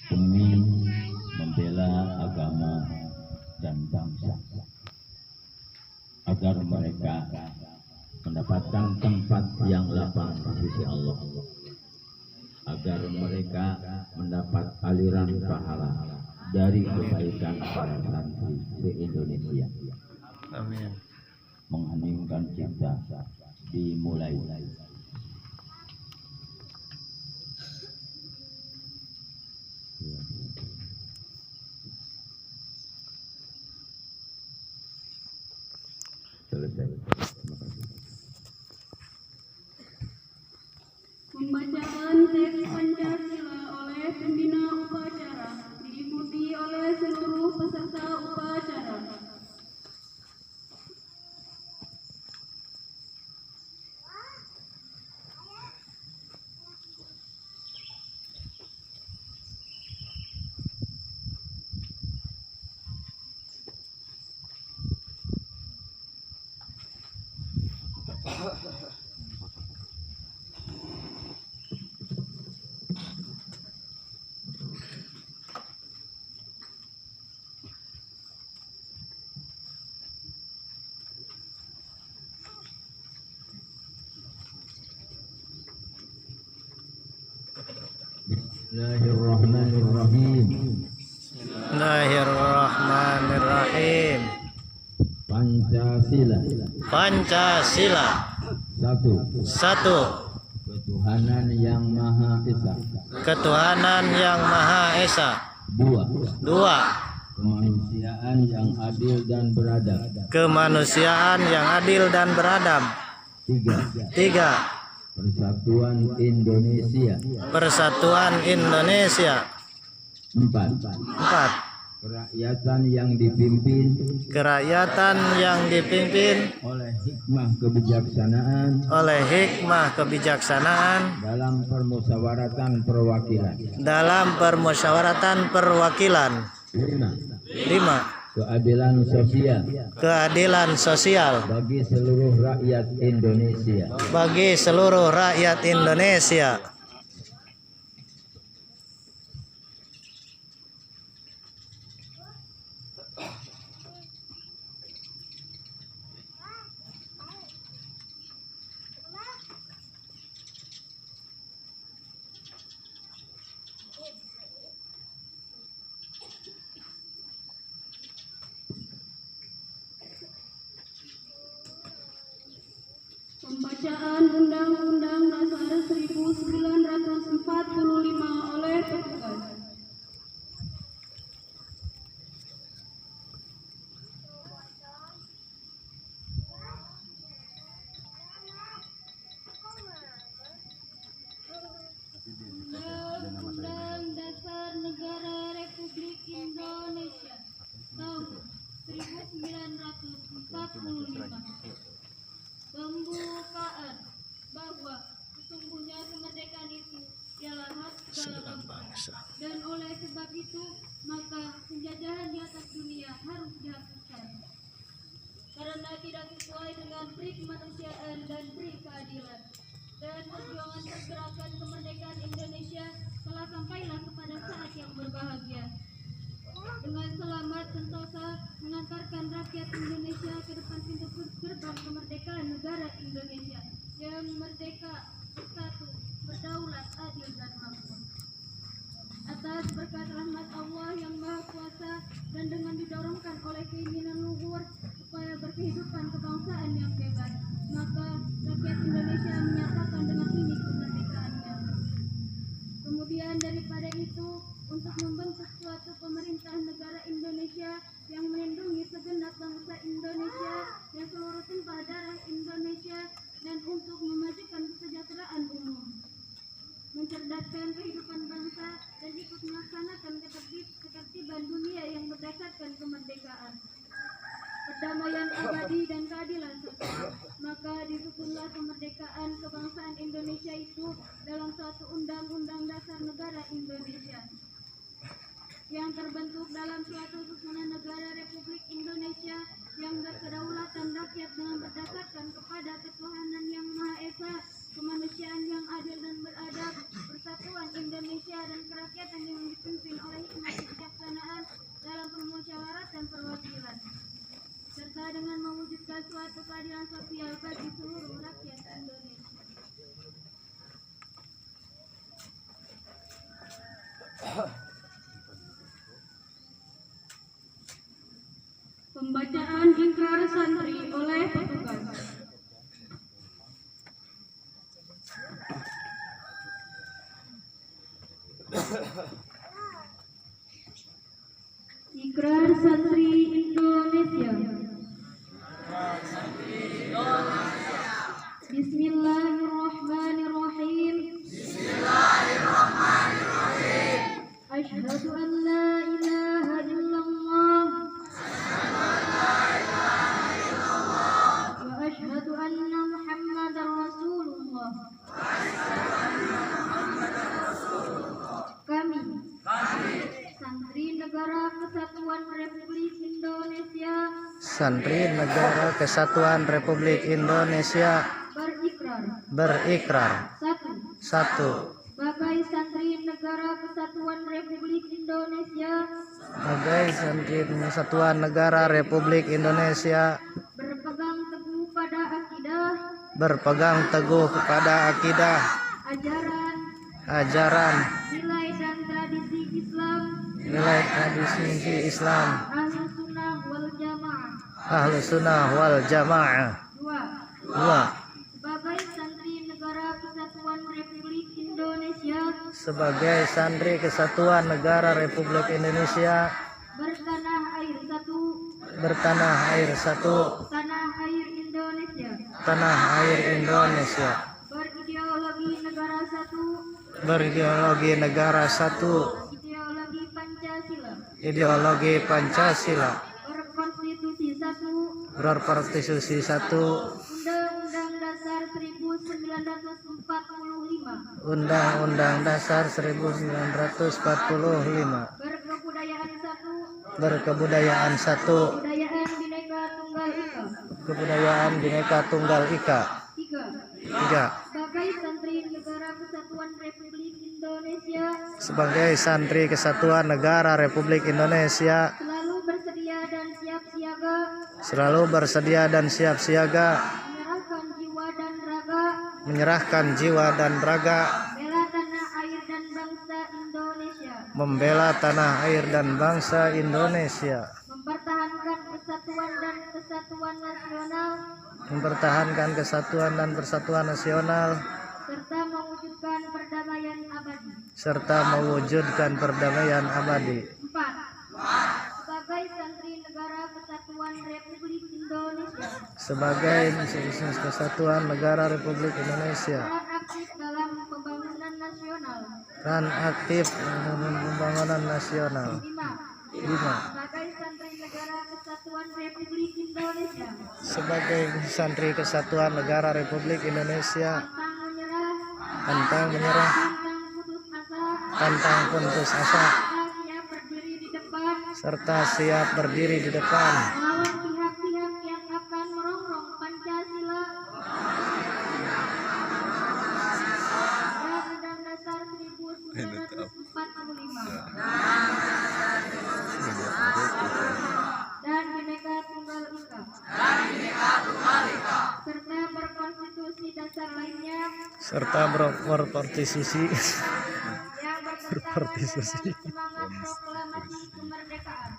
demi membela agama dan bangsa, agar mereka mendapatkan tempat yang lapang di sisi Allah, agar mereka mendapat aliran pahala dari kebaikan para santri se-Indonesia. Amin. Mengheningkan cipta dimulai. Selesai. Pembacaan teks Pancasila oleh pembina upacara diikuti oleh seluruh peserta upacara. Bismillahirrahmanirrahim. Bismillahirrahmanirrahim. Pancasila. Pancasila. Satu. Ketuhanan yang Maha Esa. Ketuhanan yang Maha Esa. Dua. Kemanusiaan yang adil dan beradab. Kemanusiaan yang adil dan beradab. Tiga. Persatuan Indonesia. Persatuan Indonesia. Empat. Kerakyatan yang dipimpin oleh hikmah kebijaksanaan dalam permusyawaratan perwakilan. Lima. Keadilan sosial bagi seluruh rakyat Indonesia. Pembacaan Undang-Undang Dasar 1945 oleh petugas. Undang-Undang Dasar Negara Republik Indonesia tahun 1945. Pembukaan bahwa sesungguhnya kemerdekaan itu ialah hak segala bangsa, dan oleh sebab itu maka penjajahan di atas dunia harus dihapuskan karena tidak sesuai dengan pri kemanusiaan dan pri keadilan, dan perjuangan pergerakan kemerdekaan Indonesia telah sampailah kepada saat yang berbahagia dengan selamat sentosa mengantarkan rakyat Indonesia ke depan pintu gerbang kemerdekaan negara Indonesia yang merdeka, bersatu, berdaulat, adil dan makmur. Atas berkat rahmat Allah yang Maha Kuasa dan dengan didorongkan oleh keinginan luhur supaya berkehidupan kebangsaan yang bebas, maka rakyat Indonesia menyatakan dengan ini kemerdekaannya. Kemudian daripada itu, untuk membentuk suatu pemerintah negara Indonesia yang melindungi segenap bangsa Indonesia dan seluruh tumpah darah Indonesia, dan untuk memajukan kesejahteraan umum, mencerdaskan kehidupan bangsa, dan ikut melaksanakan ketertiban dunia yang berdasarkan kemerdekaan, perdamaian abadi dan keadilan sosial, maka disusunlah kemerdekaan kebangsaan Indonesia itu dalam suatu undang-undang dasar negara Indonesia yang terbentuk dalam suatu susunan negara Republik Indonesia yang berkedaulatan rakyat dengan berdasarkan kepada ketuhanan yang Maha Esa, kemanusiaan yang adil dan beradab, persatuan Indonesia dan kerakyatan yang dipimpin Pembacaan ikrar santri oleh petugas. Ikrar santri Indonesia. Bismillahirrahmanirrahim. Asyhadu an la ilaha illallah. Wa asyhadu anna Muhammadar Rasulullah. Kami Santri Negara Kesatuan Republik Indonesia Santri Negara Kesatuan Republik Indonesia berikrar. Satu. Sebagai Santri Negara Kesatuan Republik Indonesia Sebagai Santri Kesatuan Negara Republik Indonesia berpegang teguh pada akidah, ajaran, nilai dan tradisi Islam, Ahlus Sunnah wal Jamaah. Dua. Sebagai Santri Negara Kesatuan Republik Indonesia Sebagai Santri Kesatuan Negara Republik Indonesia bertanah air satu, tanah air Indonesia, berideologi negara satu, ideologi Pancasila, berkonstitusi satu, Undang-Undang Dasar 1945, berkebudayaan satu, kebudayaan Bhinneka Tunggal Ika. Tiga. Sebagai Santri Kesatuan Negara Republik Indonesia selalu bersedia dan siap siaga menyerahkan jiwa dan raga membela tanah air dan bangsa Indonesia, mempertahankan kesatuan dan persatuan nasional, serta mewujudkan perdamaian abadi. 4. Sebagai Kesatuan Negara Republik Indonesia peran aktif dalam pembangunan nasional. 5. Sebagai Santri Kesatuan Negara Republik Indonesia pantang menyerah, pantang putus asa, serta siap berdiri di depan pihak-pihak yang akan merongrong Pancasila dan Undang-Undang Dasar 1945 dan Bhinneka Tunggal Ika serta berkonstitusi dasar lainnya yang bertentangan dengan semangat proklamasi kemerdekaan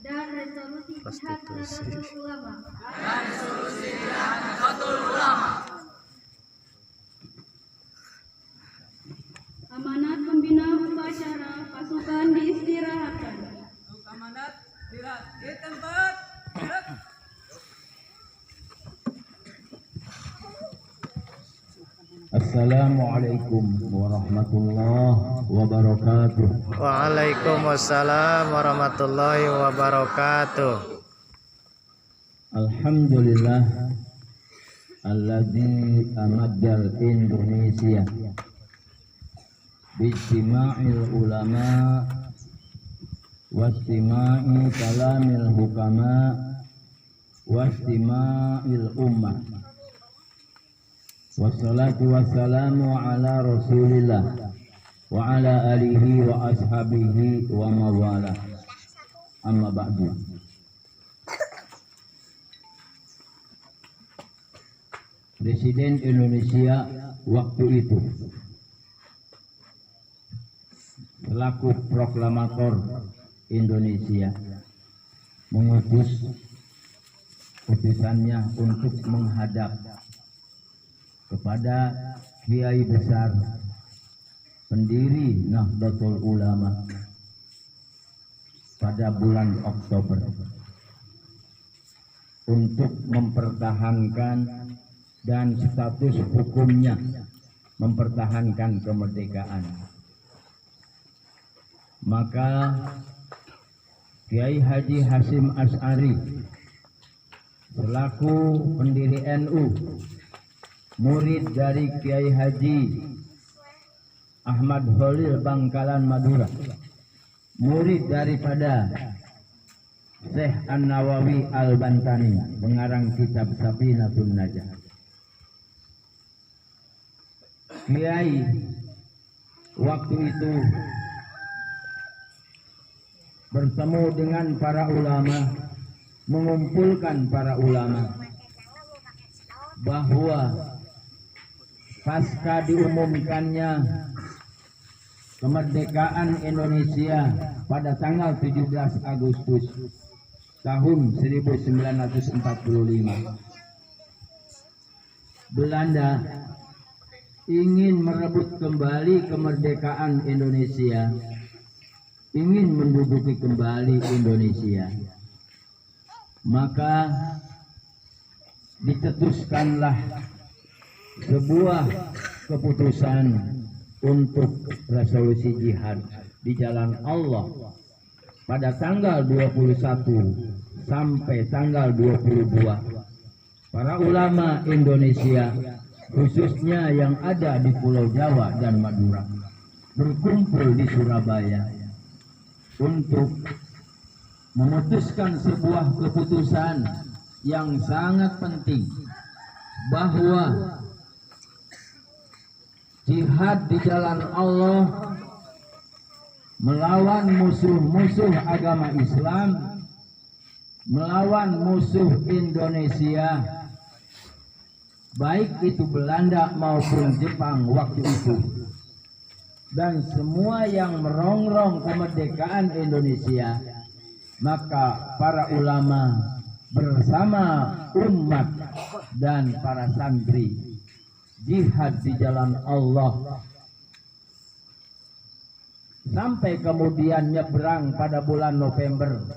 dan resolusi Jihad Nahdlatul Ulama. Amanat pembina upacara pasukan diistirahatkan. Amanat istirahat di tempat. Assalamualaikum warahmatullahi wabarakatuh. Waalaikumsalam warahmatullahi wabarakatuh. Alhamdulillah alladzi amadal Indonesia bijtima'il ulama wastima'i kalamil hukama wastima'il ummah. Wassalatu wassalamu ala rasulillah wa ala alihi wa ashabihi wa mawala. Amma ba'du. Presiden Indonesia waktu itu selaku proklamator Indonesia mengutus utusannya untuk menghadap kepada kiai besar pendiri Nahdlatul Ulama pada bulan Oktober untuk mempertahankan dan status hukumnya, mempertahankan kemerdekaan. Maka Kiai Haji Hasyim Asy'ari selaku pendiri NU, murid dari Kiai Haji Ahmad Khalil Bangkalan Madura, murid daripada Syekh An-Nawawi Al-Bantani, pengarang kitab Safinatun Najah. Kiai waktu itu bertemu dengan para ulama, mengumpulkan para ulama bahwa pasca diumumkannya kemerdekaan Indonesia pada tanggal 17 Agustus tahun 1945, Belanda ingin merebut kembali kemerdekaan Indonesia, ingin menduduki kembali Indonesia. Maka dicetuskanlah sebuah keputusan untuk resolusi jihad di jalan Allah pada tanggal 21 sampai tanggal 22. Para ulama Indonesia, khususnya yang ada di Pulau Jawa dan Madura, berkumpul di Surabaya untuk memutuskan sebuah keputusan yang sangat penting, bahwa jihad di jalan Allah melawan musuh-musuh agama Islam, melawan musuh Indonesia, baik itu Belanda maupun Jepang waktu itu, dan semua yang merongrong kemerdekaan Indonesia. Maka para ulama bersama umat dan para santri jihad di jalan Allah sampai kemudian nyebrang pada bulan November,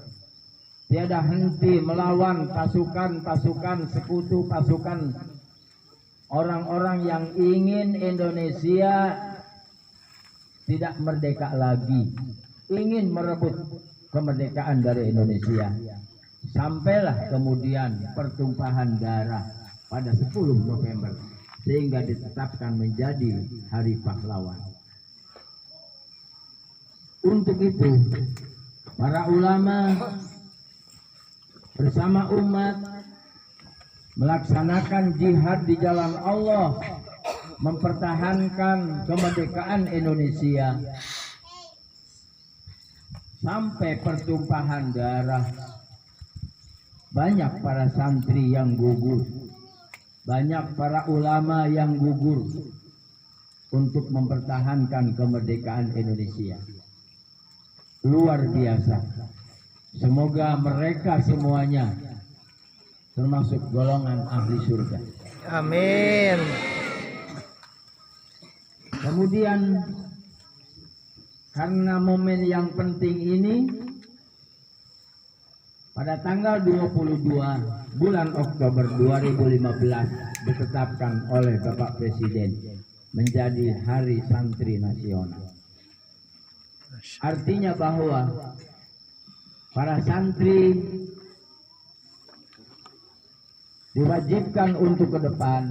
tiada henti melawan pasukan-pasukan sekutu, pasukan orang-orang yang ingin Indonesia tidak merdeka lagi, ingin merebut kemerdekaan dari Indonesia. Sampailah kemudian pertumpahan darah pada 10 November sehingga ditetapkan menjadi Hari Pahlawan. Untuk itu para ulama bersama umat melaksanakan jihad di jalan Allah, mempertahankan kemerdekaan Indonesia sampai pertumpahan darah. Banyak para santri yang gugur, banyak para ulama yang gugur untuk mempertahankan kemerdekaan Indonesia. Luar biasa. Semoga mereka semuanya termasuk golongan ahli surga. Amin. Kemudian karena momen yang penting ini, pada tanggal 22 bulan Oktober 2015 ditetapkan oleh Bapak Presiden menjadi Hari Santri Nasional. Artinya bahwa para santri diwajibkan untuk ke depan,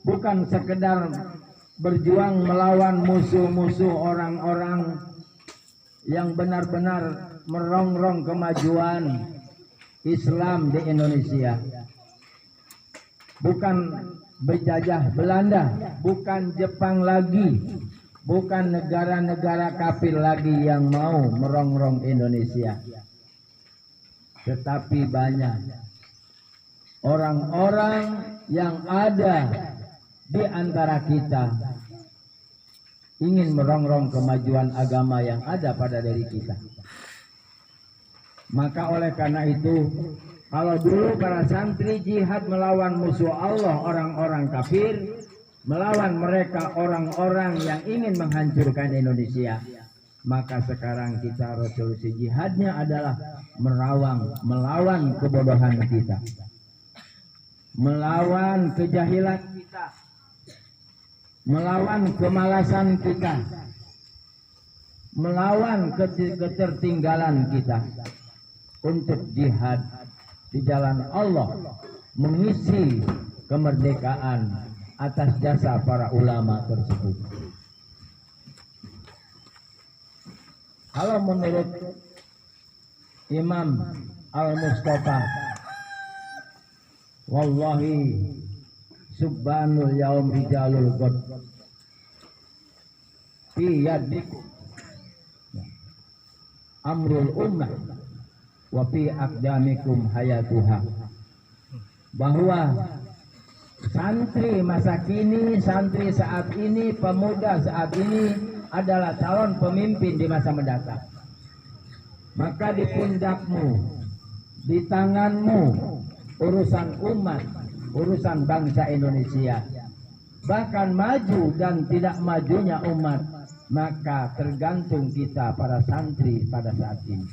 bukan sekedar berjuang melawan musuh-musuh orang-orang yang benar-benar merongrong kemajuan Islam di Indonesia, bukan berjajah Belanda, bukan Jepang lagi, bukan negara-negara kafir lagi yang mau merongrong Indonesia, tetapi banyak orang-orang yang ada di antara kita ingin merongrong kemajuan agama yang ada pada diri kita. Maka oleh karena itu, kalau dulu para santri jihad melawan musuh Allah, orang-orang kafir, melawan mereka orang-orang yang ingin menghancurkan Indonesia, maka sekarang kita resolusi jihadnya adalah melawan kebodohan kita, melawan kejahilan kita, melawan kemalasan kita, melawan ketertinggalan kita, untuk jihad di jalan Allah, mengisi kemerdekaan atas jasa para ulama tersebut. Kalau menurut Imam Al-Mustafa, wallahi subhanul yaum rijalul god fi yadikum amrul ummah wa fi aqdamikum hayatuha, bahwa santri masa kini, santri saat ini, pemuda saat ini adalah calon pemimpin di masa mendatang. Maka di pundakmu, di tanganmu, urusan umat, urusan bangsa Indonesia, bahkan maju dan tidak majunya umat, maka tergantung kita para santri pada saat ini.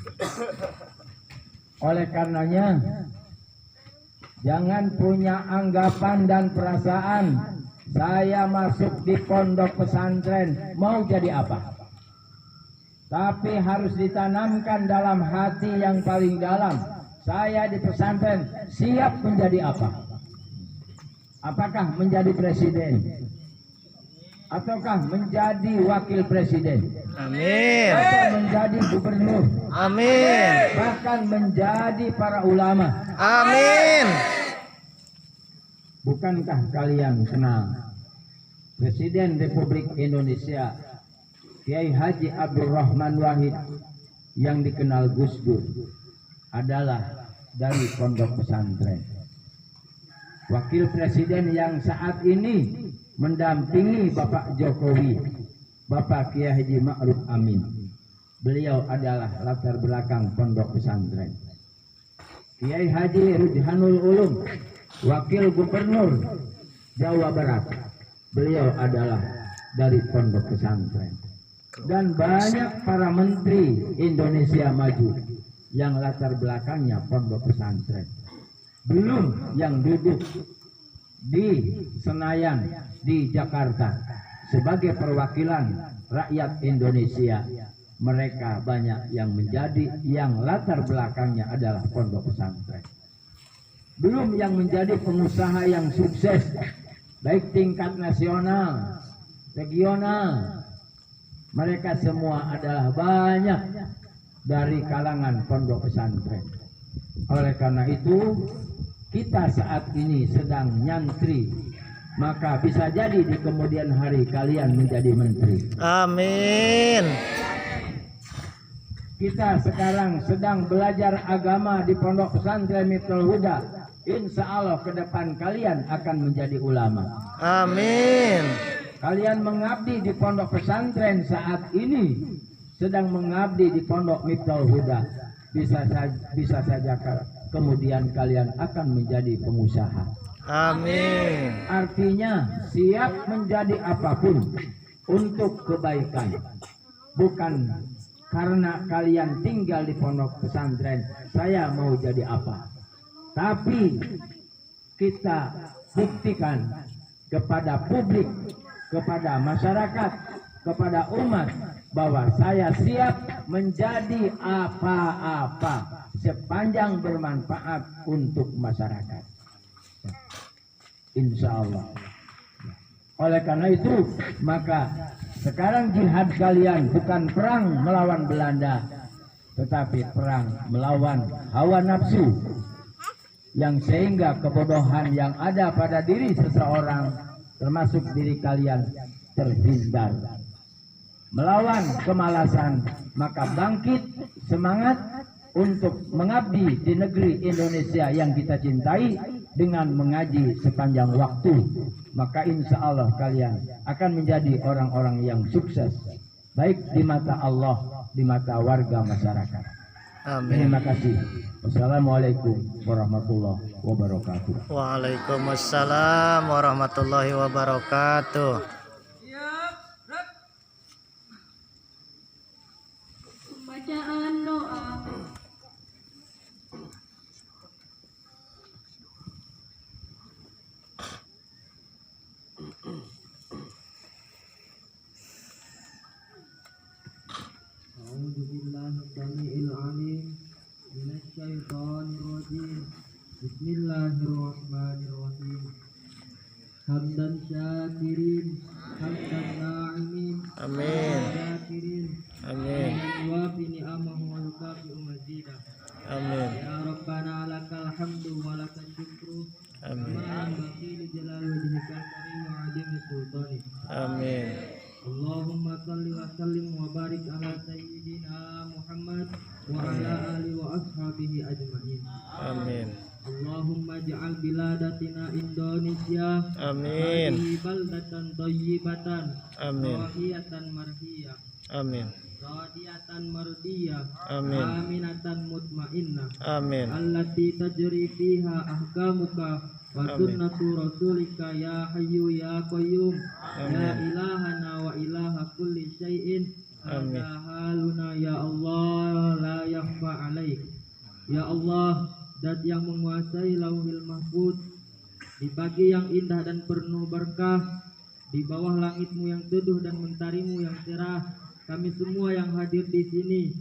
Oleh karenanya, jangan punya anggapan dan perasaan saya masuk di pondok pesantren mau jadi apa. Tapi harus ditanamkan dalam hati yang paling dalam, saya di pesantren siap menjadi apa? Apakah menjadi presiden? Ataukah menjadi wakil presiden? Amin. Atau menjadi gubernur? Amin. Bahkan menjadi para ulama? Amin. Bukankah kalian kenal Presiden Republik Indonesia Kiai Haji Abdul Rahman Wahid yang dikenal Gus Dur adalah dari pondok pesantren. Wakil Presiden yang saat ini mendampingi Bapak Jokowi, Bapak Kiai Haji Ma'ruf Amin, beliau adalah latar belakang pondok pesantren. Kiai Haji Rujhanul Ulum, Wakil Gubernur Jawa Barat, beliau adalah dari pondok pesantren. Dan banyak para menteri Indonesia Maju yang latar belakangnya pondok pesantren. Belum yang duduk di Senayan di Jakarta sebagai perwakilan rakyat Indonesia, mereka banyak yang latar belakangnya adalah pondok pesantren. Belum yang menjadi pengusaha yang sukses baik tingkat nasional, regional, mereka semua adalah banyak dari kalangan pondok pesantren. Oleh karena itu, kita saat ini sedang nyantri, maka bisa jadi di kemudian hari kalian menjadi menteri. Amin. Kita sekarang sedang belajar agama di pondok pesantren Miftahul Huda. Insya Allah ke depan kalian akan menjadi ulama. Amin. Kalian mengabdi di pondok pesantren saat ini, sedang mengabdi di pondok Miftahul Huda. Bisa saja kemudian kalian akan menjadi pengusaha. Amin. Artinya siap menjadi apapun untuk kebaikan. Bukan karena kalian tinggal di pondok pesantren, saya mau jadi apa. Tapi kita buktikan kepada publik, kepada masyarakat, kepada umat, bahwa saya siap menjadi apa-apa sepanjang bermanfaat untuk masyarakat. Insya Allah. Oleh karena itu, maka sekarang jihad kalian bukan perang melawan Belanda, tetapi perang melawan hawa nafsu, yang sehingga kebodohan yang ada pada diri seseorang, termasuk diri kalian, terhindar. Melawan kemalasan, maka bangkit semangat untuk mengabdi di negeri Indonesia yang kita cintai, dengan mengaji sepanjang waktu, maka insya Allah kalian akan menjadi orang-orang yang sukses, baik di mata Allah, di mata warga masyarakat. Amin. Terima kasih. Wassalamualaikum warahmatullahi wabarakatuh. Waalaikumsalam warahmatullahi wabarakatuh. Siap. Gerak. Pembacaan doa. A'udzu billahi samiil 'alim minasy syaithanir rajim. Bismillahirrahmanirrahim. Hamdan syakirin, hamdan na'imin, Amin. syakirin, Amin. wa bi ni'amahu wa yukafi'u mazidah. Amin. Ya Rabbana lakal hamdu wa lakal syukru. Amin. Ma baqi li jalali wajhikal karim wa 'azimi sultani. Amin. Allahumma salli wa sallim wa barik ala sayyidina Muhammad wa ala alihi wa ashabihi ajma'in. Amin. Allahumma ja'al biladatina Indonesia Amin. baldatan thayyibatan, Amin. rahiyatan marhiyah, Amin. radiyatan mardiyah, Amin. aminatan mutmainnah, Amin. allati tajri fiha ahkamuka wa Amin. sunnatu rasulika ya hayyu ya qayyum, Amin. ya ilahana wa ilaha kulli syai'in. Amin. Hadza haluna ya Allah la yakhfa alaik. Ya Allah, Dat yang menguasai lauhil mahfud, di pagi yang indah dan penuh berkah, di bawah langitmu yang teduh dan mentarimu yang cerah, kami semua yang hadir di sini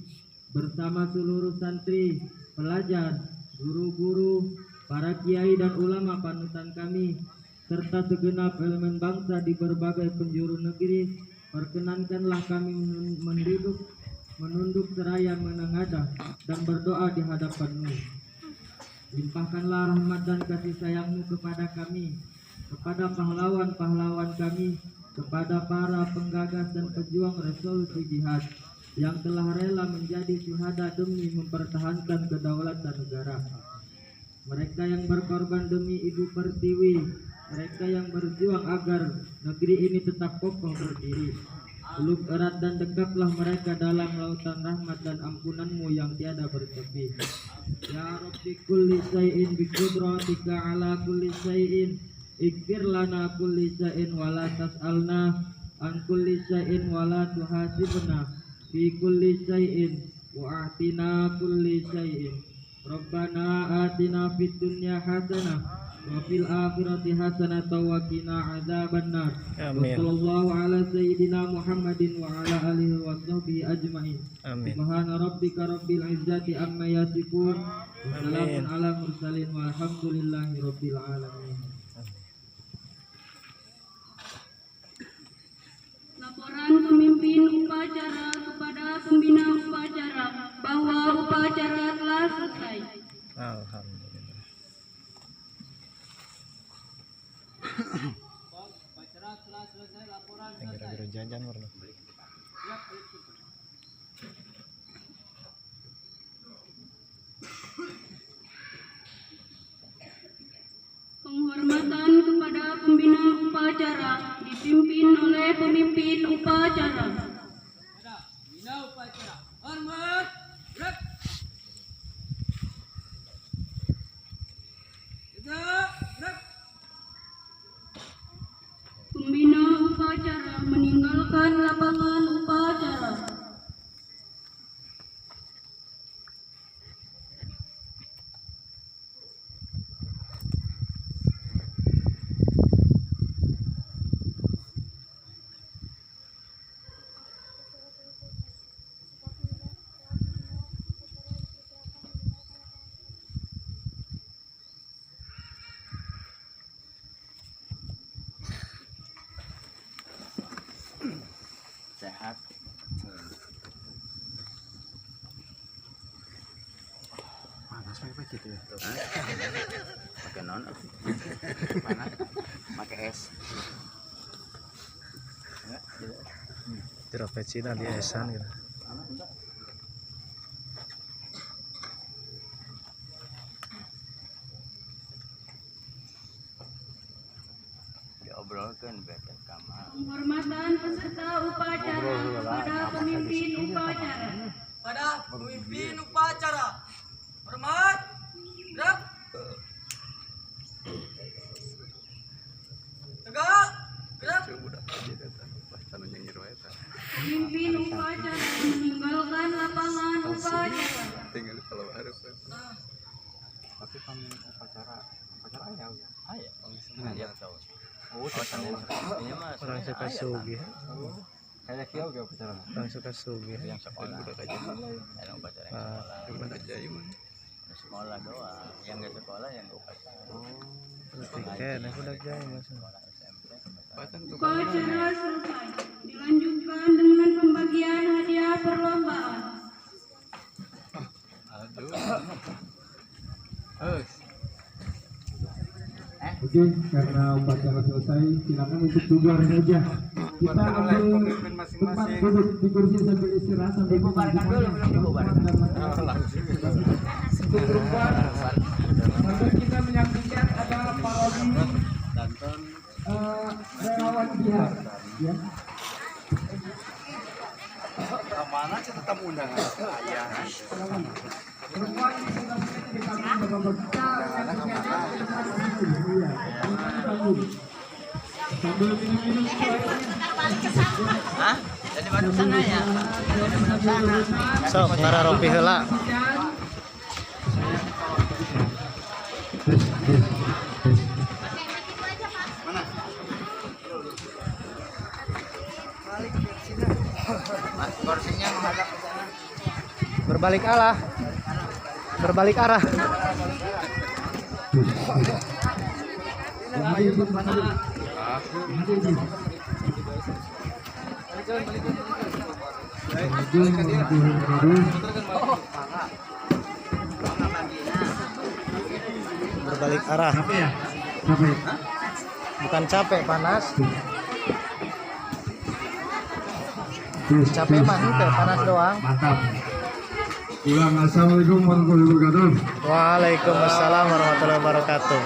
bersama seluruh santri, pelajar, guru-guru, para kiai dan ulama panutan kami, serta segenap elemen bangsa di berbagai penjuru negeri, perkenankanlah kami menunduk seraya menengadah dan berdoa di hadapan-Mu. Limpahkanlah rahmat dan kasih sayang-Mu kepada kami, kepada pahlawan-pahlawan kami, kepada para penggagas dan pejuang resolusi jihad yang telah rela menjadi syuhada demi mempertahankan kedaulatan negara. Mereka yang berkorban demi Ibu Pertiwi, mereka yang berjuang agar negeri ini tetap kokoh berdiri. Peluk erat dan dekatlah mereka dalam lautan rahmat dan ampunan-Mu yang tiada bertepi. Ya Rabbi kulli syai'in bi qudratika ala kulli syai'in, ighfir lana kulli syai'in wa la tas'alna an kulli syai'in wa la tuhasibna fi kulli syai'in wa atina kulli syai'in. Rabbana atina fid dunya hasanah wa fil akhirati hasanatan wa qina adzabannar. Amin. Sallallahu ala sayyidina Muhammadin wa ala alihi wa sahbihi ajma'in. Amin. Subhana rabbika rabbil izzati amma yasifun wa salamun ala mursalin walhamdulillahi rabbil alamin. Laporan pemimpin upacara kepada pembina upacara bahwa upacara telah selesai. Alhamdulillah. Upacara telah selesai, laporan Yang selesai. gara-gara jajan warna. Siap, balik. Penghormatan kepada pembina upacara dipimpin oleh pemimpin upacara. Ada, bina upacara. Hormat. Gerak. Tegak. Gerak. Pembina upacara meninggalkan lapangan upacara. Sehat. Panas apa gitu ya? Pakai non. Mana? Pakai es. Tidak Cina di esan gitu. Penghormatan peserta upacara kepada pemimpin upacara. Pada pemimpin upacara. Hormat. Gerak. Tegak. Gerak. Pemimpin upacara meninggalkan lapangan upacara. Orang suka sugi. Orang suka sugi. Sekolah doang, yang nggak sekolah yang nggak upacara. Tiket, aku udah jaya mas. Upacara selesai. Dilanjutkan dengan pembagian hadiah perlombaan. Oke, karena upacara selesai, silakan untuk bubar saja. Kita ambil tempat duduk di kursi sambil istirahat sambil Dibubarkan dulu, belum dibubarkan. Untuk perempuan, sambil kita menyaksikan ada parodi relawan jihad, ya. Mana sih tetap undangan ayah. Perempuan di sebelah sini di kampung Bapak kita sambil minum-minum Hah? Jadi madep sana ya? Jadi madep sana. Sok ngara rompi heula. Mas, kursinya menghadap ke sana. Berbalik arah. Berbalik arah. Berbalik arah. Bukan capek, panas. Capek mah itu panas doang. Mantap. Ulang, assalamualaikum warahmatullahi wabarakatuh. Waalaikumsalam warahmatullahi wabarakatuh.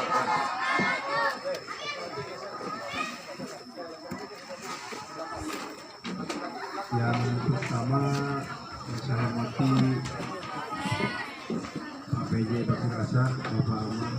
Yang pertama saya hormati Pak PJ Bapak Rasa, Bapak Ahmad